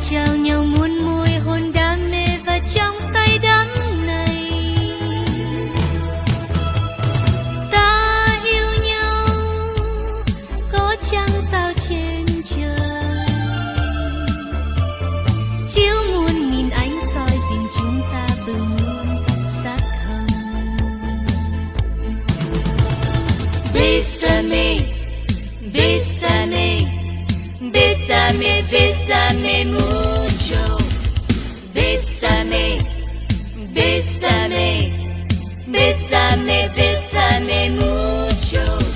trao nhau muôn môi hôn đam mê và trong say đắm này ta yêu nhau có trăng sao trên trời chiếu muôn nghìn ánh soi tình chúng ta bừng luôn sắc hồng Bésame Bésame Bésame, bésame mucho Bésame, bésame Bésame, bésame mucho